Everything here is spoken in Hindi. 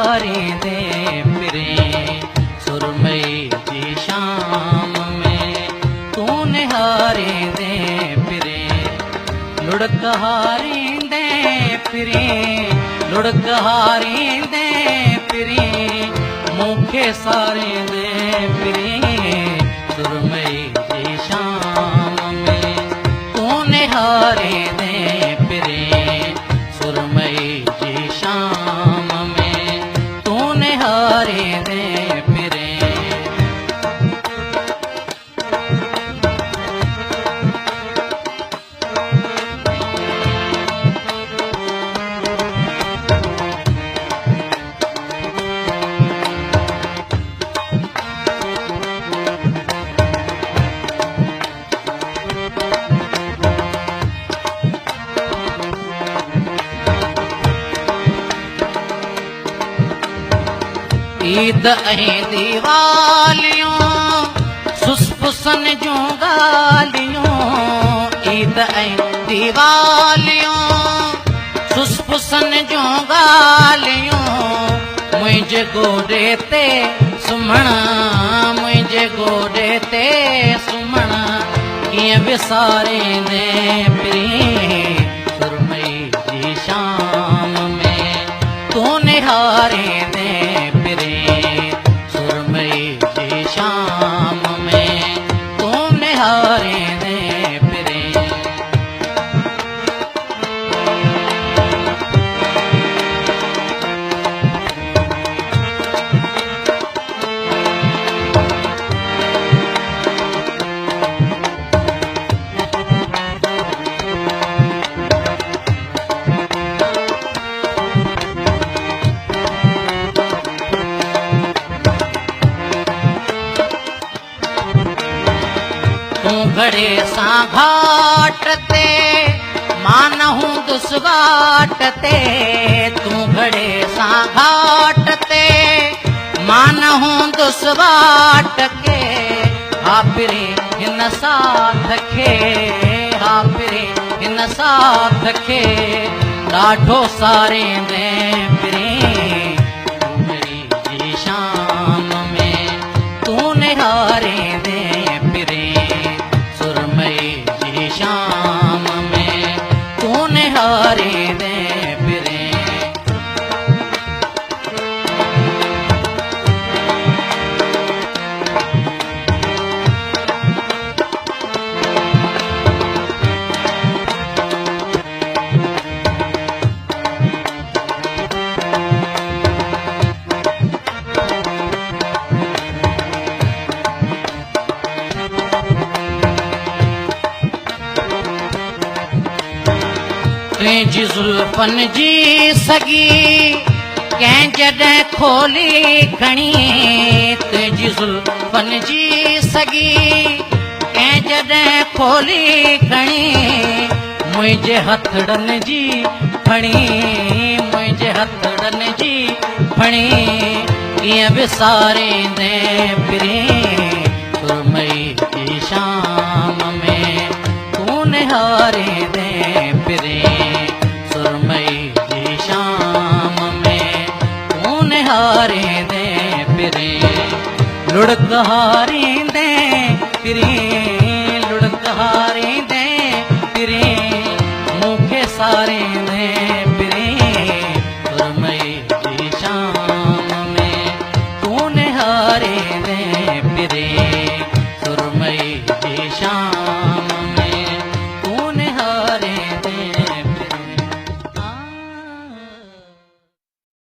हारे दे फिरे सुरमई जी शाम में तू निहारे दे फिरे लुढ़क हारे दे फिरे लुढ़क हारे दे फिरे मुखे सारे दे फिरे सुरमई जी शाम में तू निहारे दे फिरे सुरमई जी शाम में तू निहारे दे फिरे ईद ऐं दीवालियों सुसपुसन जूं ॻाल्हियूं ईद ऐं दीवालियों सुसपुसन जूं ॻाल्हियूं मुंहिंजे गोॾे ते सुम्हण मुंहिंजे गोॾे ते सुम्हण कीअं विसारे दे फिरे सुरमई जी शाम में तू निहारे दे सुरमई जी शाम में तू निहारे दे फिरे तूं घड़े सां घाट ते मां न हूंदुसि घाट ते तूं घड़े सां घाट ते मां न हूंदुसि घाट के हा फिरे हिन साथ खे हा फिरे हिन साथ खे ॾाढो सारे दे फिरे सुरमई जी शाम में तू निहारे दे फिरे सुरमई जी शाम में तू निहारे दे फिरे तुंहिंजी ज़ुल्फ़न जी सगी कंहिं जॾहिं खोली खणी तुंहिंजी ज़ुल्फ़न जी सगी कंहिं जॾहिं खोली खणी मुंहिंजे हथड़नि जी खणी मुंहिंजे हथड़नि जी खणी कीअं विसारे दे फिरे सुरमई जी शाम में तू निहारे दे फिरे सुरमई जी शाम में तू निहारे दे फिरे लुढ़क हारे दे फिरे